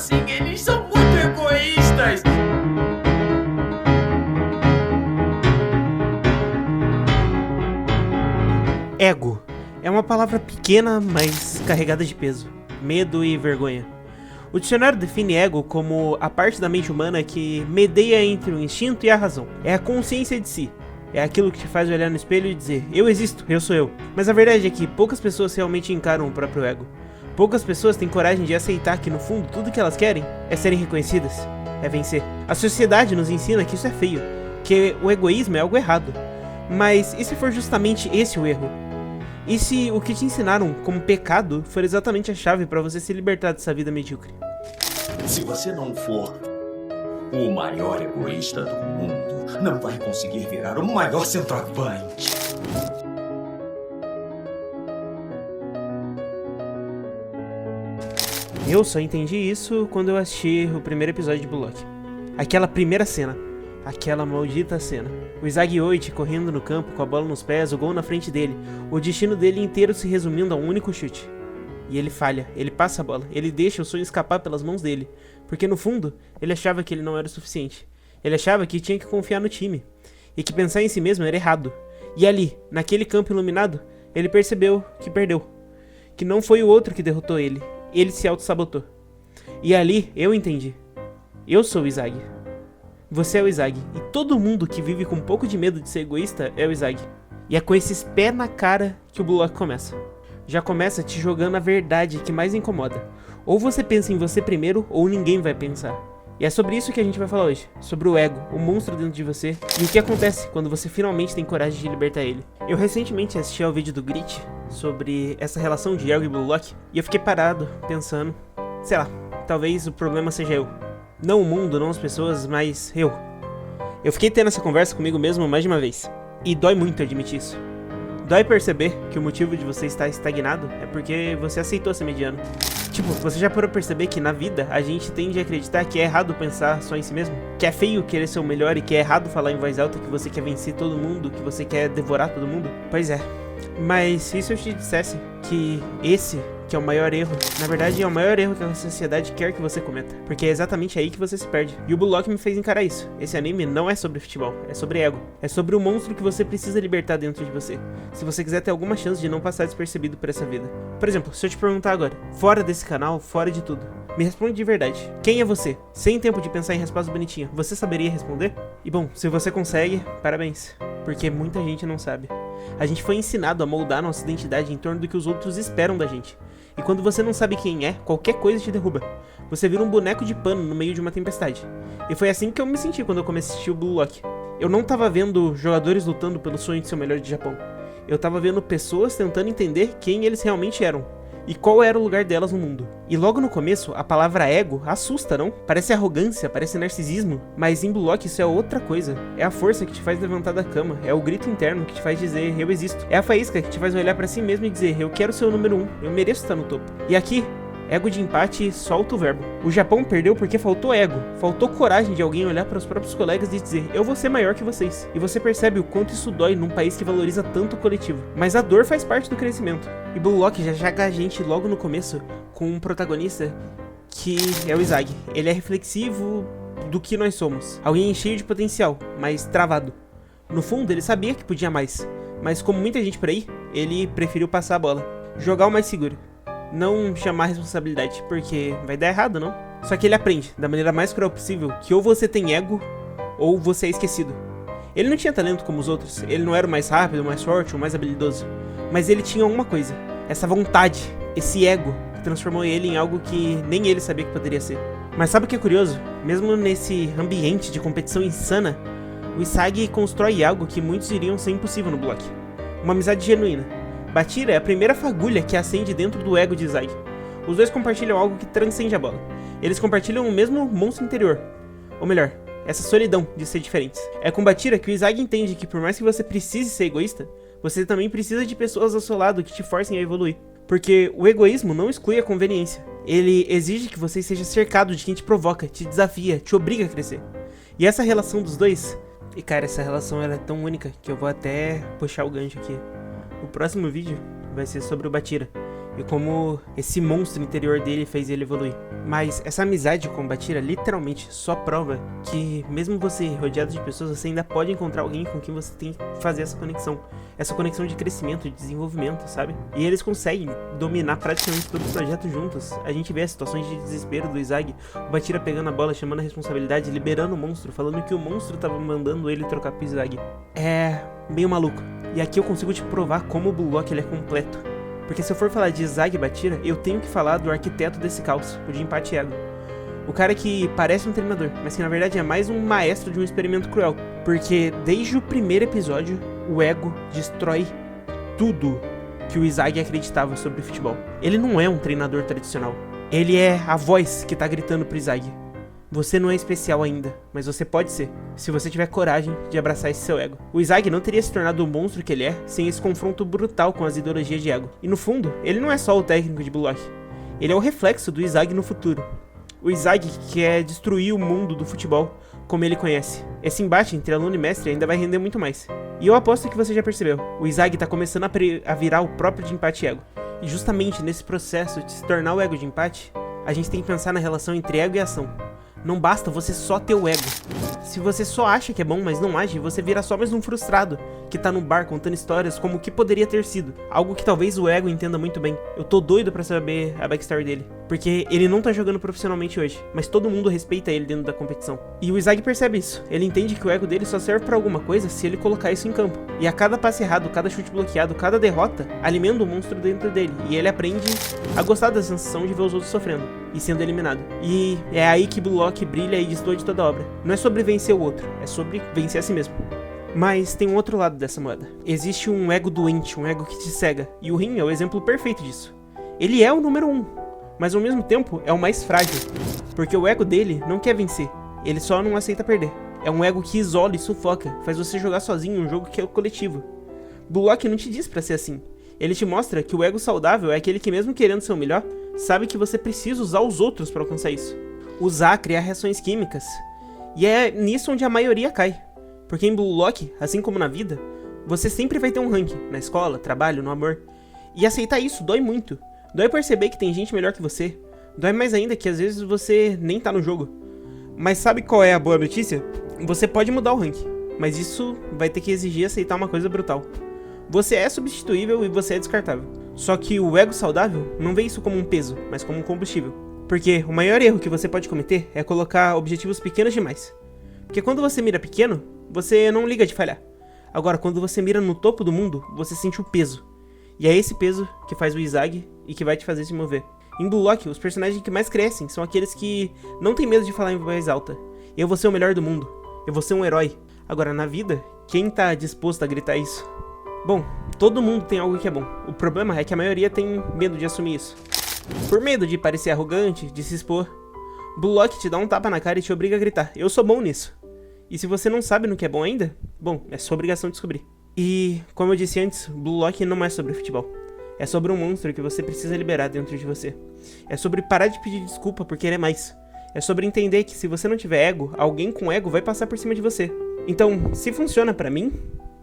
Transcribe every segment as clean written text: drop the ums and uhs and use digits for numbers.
assim? Eles são muito egoístas. Ego é uma palavra pequena, mas carregada de peso, medo e vergonha. O dicionário define ego como a parte da mente humana que medeia entre o instinto e a razão. É a consciência de si. É aquilo que te faz olhar no espelho e dizer, eu existo, eu sou eu. Mas a verdade é que poucas pessoas realmente encaram o próprio ego. Poucas pessoas têm coragem de aceitar que no fundo tudo que elas querem é serem reconhecidas, é vencer. A sociedade nos ensina que isso é feio, que o egoísmo é algo errado. Mas e se for justamente esse o erro? E se o que te ensinaram como pecado for exatamente a chave para você se libertar dessa vida medíocre? Se você não for o maior egoísta do mundo, não vai conseguir virar o maior centroavante. Eu só entendi isso quando eu assisti o primeiro episódio de Blue Lock. Aquela primeira cena. Aquela maldita cena. O Isagi Oichi correndo no campo com a bola nos pés, o gol na frente dele. O destino dele inteiro se resumindo a um único chute. E ele falha, ele passa a bola, ele deixa o sonho escapar pelas mãos dele. Porque no fundo, ele achava que ele não era o suficiente. Ele achava que tinha que confiar no time. E que pensar em si mesmo era errado. E ali, naquele campo iluminado, ele percebeu que perdeu. Que não foi o outro que derrotou ele. Ele se auto-sabotou. E ali, eu entendi. Eu sou o Isagi. Você é o Isagi, e todo mundo que vive com um pouco de medo de ser egoísta é o Isagi. E é com esses pés na cara que o Blue Lock começa. Já começa te jogando a verdade que mais incomoda. Ou você pensa em você primeiro, ou ninguém vai pensar. E é sobre isso que a gente vai falar hoje. Sobre o ego, o monstro dentro de você, e o que acontece quando você finalmente tem coragem de libertar ele. Eu recentemente assisti ao vídeo do Grit sobre essa relação de ego e Blue Lock, e eu fiquei parado, pensando, sei lá, talvez o problema seja eu. Não o mundo, não as pessoas, mas eu. Eu fiquei tendo essa conversa comigo mesmo mais de uma vez. E dói muito admitir isso. Dói perceber que o motivo de você estar estagnado é porque você aceitou ser mediano. Tipo, você já parou pra perceber que na vida a gente tende a acreditar que é errado pensar só em si mesmo? Que é feio querer ser o melhor e que é errado falar em voz alta que você quer vencer todo mundo, que você quer devorar todo mundo? Pois é. Mas e se eu te dissesse que esse que é o maior erro, na verdade é o maior erro que a sociedade quer que você cometa, porque é exatamente aí que você se perde. E o Blue Lock me fez encarar isso. Esse anime não é sobre futebol, é sobre ego. É sobre o monstro que você precisa libertar dentro de você, se você quiser ter alguma chance de não passar despercebido por essa vida. Por exemplo, se eu te perguntar agora, fora desse canal, fora de tudo, me responde de verdade. Quem é você? Sem tempo de pensar em resposta bonitinha, você saberia responder? E bom, se você consegue, parabéns, porque muita gente não sabe. A gente foi ensinado a moldar nossa identidade em torno do que os outros esperam da gente. E quando você não sabe quem é, qualquer coisa te derruba. Você vira um boneco de pano no meio de uma tempestade. E foi assim que eu me senti quando eu comecei a assistir o Blue Lock. Eu não tava vendo jogadores lutando pelo sonho de ser o melhor de Japão. Eu tava vendo pessoas tentando entender quem eles realmente eram. E qual era o lugar delas no mundo. E logo no começo, a palavra ego assusta, não? Parece arrogância, parece narcisismo. Mas em Blue Lock isso é outra coisa. É a força que te faz levantar da cama. É o grito interno que te faz dizer, eu existo. É a faísca que te faz olhar pra si mesmo e dizer, eu quero ser o número 1, eu mereço estar no topo. E aqui, ego de empate solta o verbo. O Japão perdeu porque faltou ego. Faltou coragem de alguém olhar para os próprios colegas e dizer, eu vou ser maior que vocês. E você percebe o quanto isso dói num país que valoriza tanto o coletivo. Mas a dor faz parte do crescimento. E Blue Lock já joga a gente logo no começo com um protagonista que é o Isagi. Ele é reflexivo do que nós somos. Alguém cheio de potencial, mas travado. No fundo, ele sabia que podia mais. Mas como muita gente por aí, ele preferiu passar a bola. Jogar o mais seguro. Não chamar a responsabilidade, porque vai dar errado, não? Só que ele aprende, da maneira mais cruel possível, que ou você tem ego, ou você é esquecido. Ele não tinha talento como os outros, ele não era o mais rápido, o mais forte, o mais habilidoso. Mas ele tinha uma coisa, essa vontade, esse ego, que transformou ele em algo que nem ele sabia que poderia ser. Mas sabe o que é curioso? Mesmo nesse ambiente de competição insana, o Isagi constrói algo que muitos diriam ser impossível no Blue Lock. Uma amizade genuína. Bachira é a primeira fagulha que acende dentro do ego de Isagi. Os dois compartilham algo que transcende a bola. Eles compartilham o mesmo monstro interior. Ou melhor, essa solidão de ser diferentes. É com Bachira que o Isagi entende que por mais que você precise ser egoísta, você também precisa de pessoas ao seu lado que te forcem a evoluir. Porque o egoísmo não exclui a conveniência. Ele exige que você seja cercado de quem te provoca, te desafia, te obriga a crescer. E essa relação dos dois... E cara, essa relação ela é tão única que eu vou até puxar o gancho aqui. O próximo vídeo vai ser sobre o Bachira. e como esse monstro interior dele fez ele evoluir. Mas essa amizade com Bachira literalmente só prova que mesmo você rodeado de pessoas, você ainda pode encontrar alguém com quem você tem que fazer essa conexão de crescimento, de desenvolvimento, sabe? E eles conseguem dominar praticamente todo o projeto juntos. A gente vê as situações de desespero do Izagi, o Bachira pegando a bola, chamando a responsabilidade, liberando o monstro, falando que o monstro tava mandando ele trocar pro Izagi. É meio maluco. E aqui eu consigo te provar como o Bullock ele é completo. Porque se eu for falar de Izagi e Bachira, eu tenho que falar do arquiteto desse caos, o Jinpachi Ego. O cara que parece um treinador, mas que na verdade é mais um maestro de um experimento cruel. Porque desde o primeiro episódio, o Ego destrói tudo que o Izagi acreditava sobre futebol. Ele não é um treinador tradicional. Ele é a voz que tá gritando pro Izagi: você não é especial ainda, mas você pode ser, se você tiver coragem de abraçar esse seu ego. O Izagi não teria se tornado o monstro que ele é sem esse confronto brutal com as ideologias de ego. E no fundo, ele não é só o técnico de Bullock. Ele é o reflexo do Izagi no futuro. O Izagi que quer destruir o mundo do futebol como ele conhece. Esse embate entre aluno e mestre ainda vai render muito mais. E eu aposto que você já percebeu, o Izagi tá começando a virar o próprio Jinpachi Ego. E justamente nesse processo de se tornar o ego de empate, a gente tem que pensar na relação entre ego e ação. Não basta você só ter o ego. Se você só acha que é bom, mas não age, você vira só mais um frustrado que tá no bar contando histórias como o que poderia ter sido. Algo que talvez o ego entenda muito bem. Eu tô doido pra saber a backstory dele, porque ele não tá jogando profissionalmente hoje, mas todo mundo respeita ele dentro da competição. E o Izagi percebe isso. Ele entende que o ego dele só serve pra alguma coisa se ele colocar isso em campo. E a cada passe errado, cada chute bloqueado, cada derrota, alimenta o monstro dentro dele. E ele aprende a gostar da sensação de ver os outros sofrendo e sendo eliminado. E é aí que Bullock brilha e destoa de toda a obra. Não é sobre vencer o outro, é sobre vencer a si mesmo. Mas tem um outro lado dessa moeda. Existe um ego doente, um ego que te cega. E o Rin é o exemplo perfeito disso. Ele é o número 1, mas ao mesmo tempo é o mais frágil. Porque o ego dele não quer vencer, ele só não aceita perder. É um ego que isola e sufoca, faz você jogar sozinho um jogo que é coletivo. Bullock não te diz pra ser assim. Ele te mostra que o ego saudável é aquele que, mesmo querendo ser o melhor, sabe que você precisa usar os outros pra alcançar isso. Usar, criar reações químicas. E é nisso onde a maioria cai. Porque em Bullock, assim como na vida, você sempre vai ter um ranking, na escola, trabalho, no amor. E aceitar isso dói muito. Dói perceber que tem gente melhor que você. Dói mais ainda que às vezes você nem tá no jogo. Mas sabe qual é a boa notícia? Você pode mudar o ranking, mas isso vai ter que exigir aceitar uma coisa brutal. Você é substituível e você é descartável. Só que o ego saudável não vê isso como um peso, mas como um combustível. Porque o maior erro que você pode cometer é colocar objetivos pequenos demais. Porque quando você mira pequeno, você não liga de falhar. Agora, quando você mira no topo do mundo, você sente o peso. E é esse peso que faz o Izagi e que vai te fazer se mover. Em Bullock, os personagens que mais crescem são aqueles que não têm medo de falar em voz alta. Eu vou ser o melhor do mundo. Eu vou ser um herói. Agora, na vida, quem tá disposto a gritar isso? Bom, todo mundo tem algo que é bom. O problema é que a maioria tem medo de assumir isso. Por medo de parecer arrogante, de se expor. Bullock te dá um tapa na cara e te obriga a gritar: eu sou bom nisso. E se você não sabe no que é bom ainda, bom, é sua obrigação descobrir. E, como eu disse antes, Bullock não é sobre futebol. É sobre um monstro que você precisa liberar dentro de você. É sobre parar de pedir desculpa por querer mais. É sobre entender que se você não tiver ego, alguém com ego vai passar por cima de você. Então, se funciona pra mim,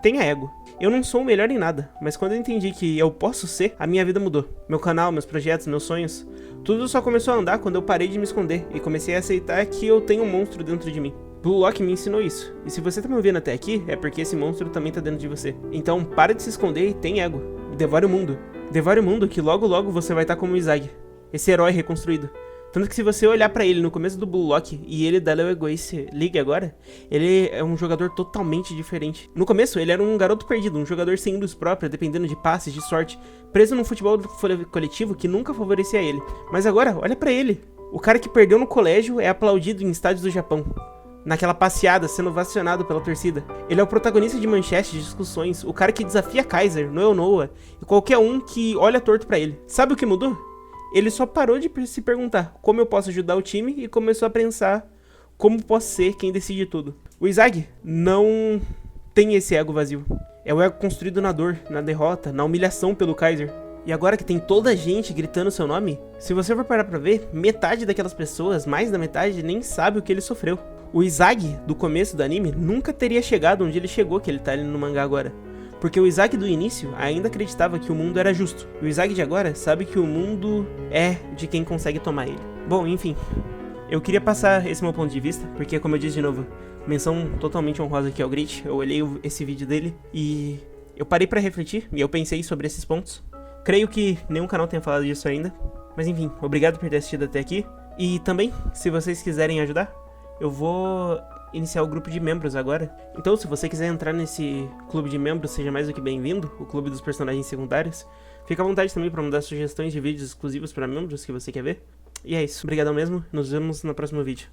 tenha ego. Eu não sou o melhor em nada, mas quando eu entendi que eu posso ser, a minha vida mudou. Meu canal, meus projetos, meus sonhos, tudo só começou a andar quando eu parei de me esconder e comecei a aceitar que eu tenho um monstro dentro de mim. Bullock me ensinou isso, e se você tá me ouvindo até aqui, é porque esse monstro também tá dentro de você. Então para de se esconder e tem ego. Devore o mundo. Devore o mundo que logo logo você vai estar como o Izagi, esse herói reconstruído. Tanto que se você olhar pra ele no começo do Bullock e ele da Leo Egoice League agora, ele é um jogador totalmente diferente. No começo ele era um garoto perdido, um jogador sem luz própria, dependendo de passes, de sorte, preso num futebol coletivo que nunca favorecia ele. Mas agora, olha pra ele. O cara que perdeu no colégio é aplaudido em estádios do Japão. Naquela passeada, sendo vacionado pela torcida. Ele é o protagonista de manchetes, de discussões, o cara que desafia Kaiser, Noel Noah e qualquer um que olha torto pra ele. Sabe o que mudou? Ele só parou de se perguntar como eu posso ajudar o time e começou a pensar como posso ser quem decide tudo. O Izagi não tem esse ego vazio. É o ego construído na dor, na derrota, na humilhação pelo Kaiser. E agora que tem toda a gente gritando seu nome, se você for parar pra ver, metade daquelas pessoas, mais da metade, nem sabe o que ele sofreu. O Izagi, do começo do anime, nunca teria chegado onde ele chegou, que ele tá ali no mangá agora. Porque o Isaac do início ainda acreditava que o mundo era justo. E o Isaac de agora sabe que o mundo é de quem consegue tomar ele. Bom, enfim. Eu queria passar esse meu ponto de vista, porque como eu disse de novo, menção totalmente honrosa aqui ao Grit. Eu olhei esse vídeo dele e eu parei pra refletir e eu pensei sobre esses pontos. Creio que nenhum canal tenha falado disso ainda. Mas enfim, obrigado por ter assistido até aqui. E também, se vocês quiserem ajudar, eu vou iniciar o grupo de membros agora. Então, se você quiser entrar nesse clube de membros, seja mais do que bem-vindo, o clube dos personagens secundários. Fica à vontade também para mandar sugestões de vídeos exclusivos para membros que você quer ver. E é isso, obrigadão mesmo, nos vemos no próximo vídeo.